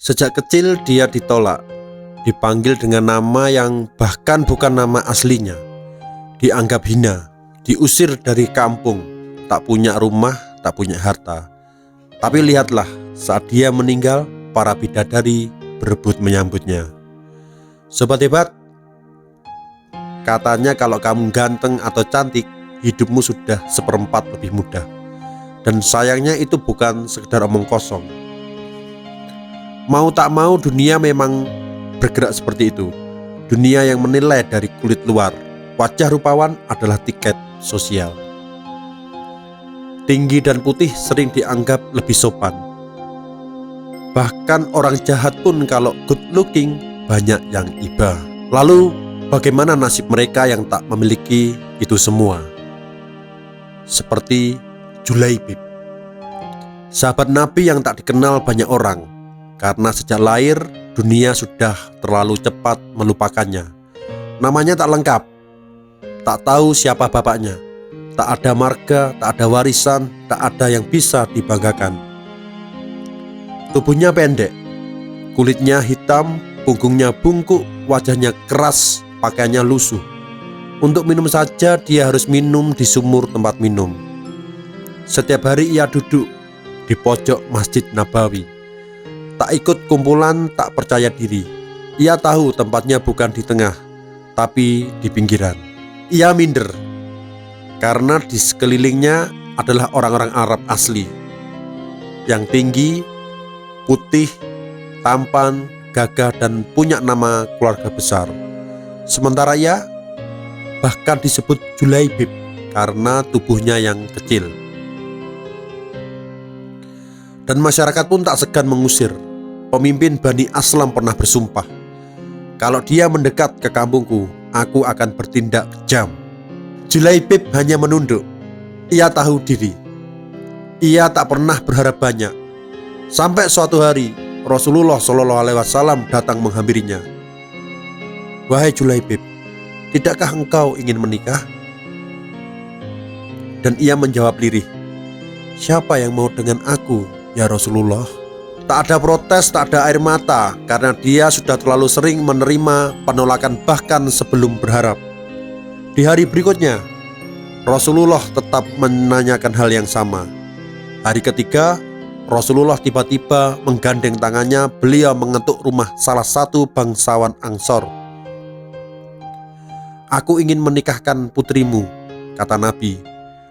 Sejak kecil dia ditolak, dipanggil dengan nama yang bahkan bukan nama aslinya, dianggap hina, diusir dari kampung, tak punya rumah, tak punya harta. Tapi lihatlah, saat dia meninggal, para bidadari berebut menyambutnya. Sobat hebat, katanya kalau kamu ganteng atau cantik, hidupmu sudah seperempat lebih mudah. Dan sayangnya itu bukan sekedar omong kosong. Mau tak mau dunia memang bergerak seperti itu. Dunia yang menilai dari kulit luar. Wajah rupawan adalah tiket sosial. Tinggi dan putih sering dianggap lebih sopan. Bahkan orang jahat pun kalau good looking banyak yang iba. Lalu bagaimana nasib mereka yang tak memiliki itu semua? Seperti Julaibib, sahabat Nabi yang tak dikenal banyak orang, karena sejak lahir dunia sudah terlalu cepat melupakannya. Namanya tak lengkap, tak tahu siapa bapaknya, tak ada marga, tak ada warisan, tak ada yang bisa dibanggakan. Tubuhnya pendek, kulitnya hitam, punggungnya bungkuk, wajahnya keras, pakaiannya lusuh. Untuk minum saja dia harus minum di sumur tempat minum. Setiap hari ia duduk di pojok Masjid Nabawi. Tak ikut kumpulan, tak percaya diri. Ia tahu tempatnya bukan di tengah, tapi di pinggiran. Ia minder karena di sekelilingnya adalah orang-orang Arab asli yang tinggi, putih, tampan, gagah, dan punya nama keluarga besar. Sementara ia bahkan disebut Julaibib karena tubuhnya yang kecil. Dan masyarakat pun tak segan mengusir. Pemimpin Bani Aslam pernah bersumpah, kalau dia mendekat ke kampungku, aku akan bertindak kejam. Julaibib hanya menunduk. Ia tahu diri. Ia tak pernah berharap banyak. Sampai suatu hari Rasulullah SAW datang menghampirinya. Wahai Julaibib, tidakkah engkau ingin menikah? Dan ia menjawab lirih, siapa yang mau dengan aku, ya Rasulullah? Tak ada protes, tak ada air mata, karena dia sudah terlalu sering menerima penolakan bahkan sebelum berharap. Di hari berikutnya, Rasulullah tetap menanyakan hal yang sama. Hari ketiga, Rasulullah tiba-tiba menggandeng tangannya. Beliau mengetuk rumah salah satu bangsawan Ansor. Aku ingin menikahkan putrimu, kata Nabi.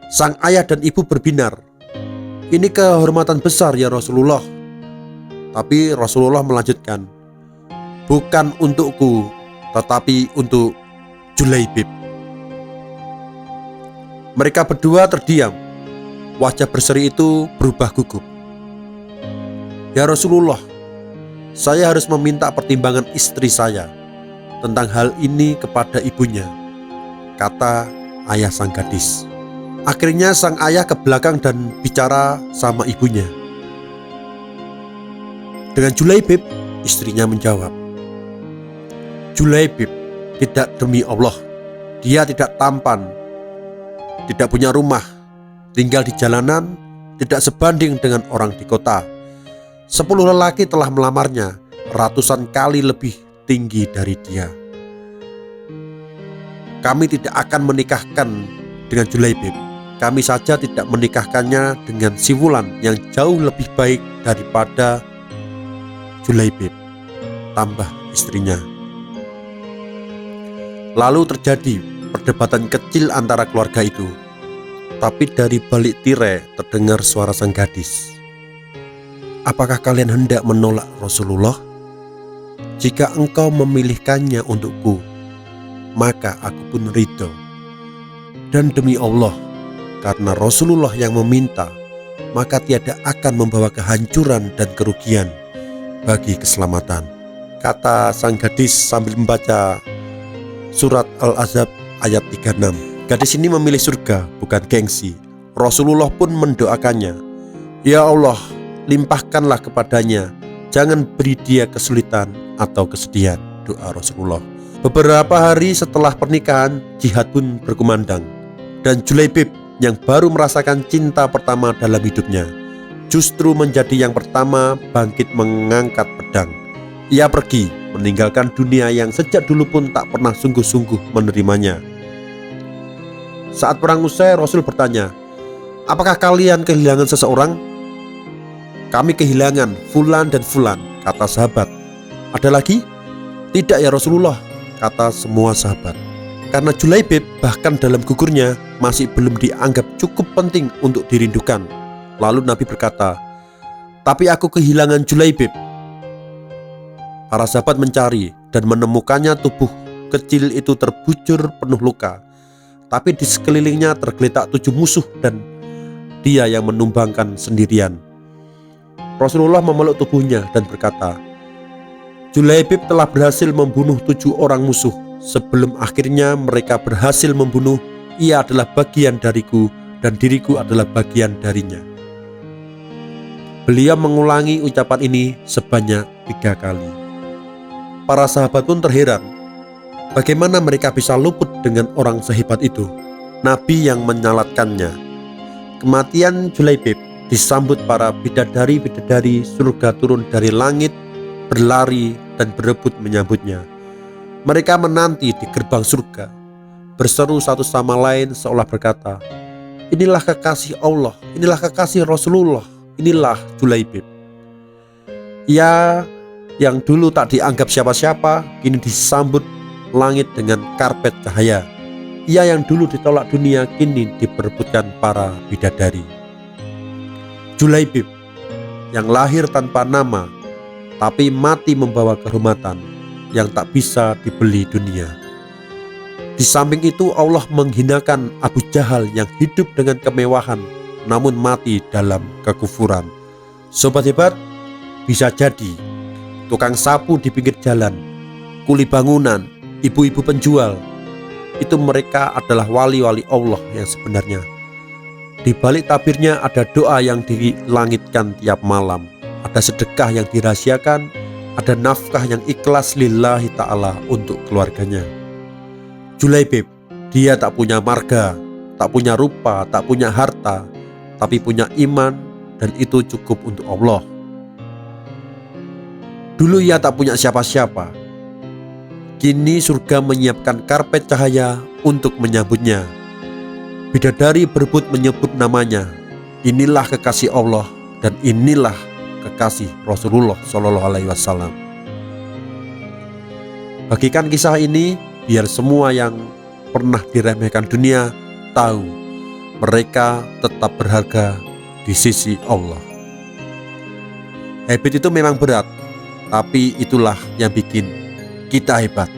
Sang ayah dan ibu berbinar. Ini kehormatan besar ya Rasulullah. Tapi Rasulullah melanjutkan, bukan untukku, tetapi untuk Julaibib. Mereka berdua terdiam. Wajah berseri itu berubah gugup. Ya Rasulullah, saya harus meminta pertimbangan istri saya tentang hal ini kepada ibunya, kata ayah sang gadis. Akhirnya sang ayah ke belakang dan bicara sama ibunya. Dengan Julaibib, istrinya menjawab, Julaibib, tidak, demi Allah. Dia tidak tampan, tidak punya rumah, tinggal di jalanan, tidak sebanding dengan orang di kota. 10 lelaki telah melamarnya, ratusan kali lebih tinggi dari dia. Kami tidak akan menikahkan dengan Julaibib. Kami saja tidak menikahkannya dengan si Wulan yang jauh lebih baik daripada Julaibib, tambah istrinya. Lalu terjadi perdebatan kecil antara keluarga itu. Tapi dari balik tirai terdengar suara sang gadis. Apakah kalian hendak menolak Rasulullah? Jika engkau memilihkannya untukku, maka aku pun ridho. Dan demi Allah, karena Rasulullah yang meminta, maka tiada akan membawa kehancuran dan kerugian bagi keselamatan, kata sang gadis sambil membaca surat Al-Ahzab ayat 36. Gadis ini memilih surga, bukan gengsi. Rasulullah pun mendoakannya, ya Allah, limpahkanlah kepadanya, jangan beri dia kesulitan atau kesedihan, doa Rasulullah. Beberapa hari setelah pernikahan, jihad pun berkumandang. Dan Julaibib yang baru merasakan cinta pertama dalam hidupnya justru menjadi yang pertama bangkit mengangkat pedang. Ia pergi meninggalkan dunia yang sejak dulu pun tak pernah sungguh-sungguh menerimanya. Saat perang usai, Rasul bertanya, "Apakah kalian kehilangan seseorang?" "Kami kehilangan Fulan dan Fulan," kata sahabat. "Ada lagi?" "Tidak ya Rasulullah," kata semua sahabat. Karena Julaibib bahkan dalam gugurnya masih belum dianggap cukup penting untuk dirindukan. Lalu Nabi berkata, "Tapi aku kehilangan Julaibib." Para sahabat mencari dan menemukannya. Tubuh kecil itu terbujur penuh luka, tapi di sekelilingnya tergeletak 7 musuh dan dia yang menumbangkan sendirian. Rasulullah memeluk tubuhnya dan berkata, "Julaibib telah berhasil membunuh 7 orang musuh. Sebelum akhirnya mereka berhasil membunuh, ia adalah bagian dariku dan diriku adalah bagian darinya." Beliau mengulangi ucapan ini sebanyak 3 kali. Para sahabat pun terheran, bagaimana mereka bisa luput dengan orang sehebat itu, Nabi yang menyalatkannya. Kematian Julaibib disambut para bidadari-bidadari surga turun dari langit, berlari dan berebut menyambutnya. Mereka menanti di gerbang surga, berseru satu sama lain seolah berkata, "Inilah kekasih Allah, inilah kekasih Rasulullah, inilah Julaibib." Ia yang dulu tak dianggap siapa-siapa kini disambut langit dengan karpet cahaya. Ia yang dulu ditolak dunia kini diperebutkan para bidadari. Julaibib yang lahir tanpa nama tapi mati membawa kehormatan yang tak bisa dibeli dunia. Di samping itu Allah menghinakan Abu Jahal yang hidup dengan kemewahan namun mati dalam kekufuran. Sobat hebat, bisa jadi tukang sapu di pinggir jalan, kuli bangunan, ibu-ibu penjual, itu mereka adalah wali-wali Allah yang sebenarnya. Di balik tabirnya ada doa yang dilangitkan tiap malam, ada sedekah yang dirahasiakan, ada nafkah yang ikhlas lillahi ta'ala untuk keluarganya. Julaibib, dia tak punya marga, tak punya rupa, tak punya harta, tapi punya iman, dan itu cukup untuk Allah. Dulu ia tak punya siapa-siapa. Kini surga menyiapkan karpet cahaya untuk menyambutnya. Bidadari berebut menyebut namanya. Inilah kekasih Allah dan inilah kekasih Rasulullah SAW. Bagikan kisah ini biar semua yang pernah diremehkan dunia tahu mereka tetap berharga di sisi Allah. Habit itu memang berat, tapi itulah yang bikin kita hebat.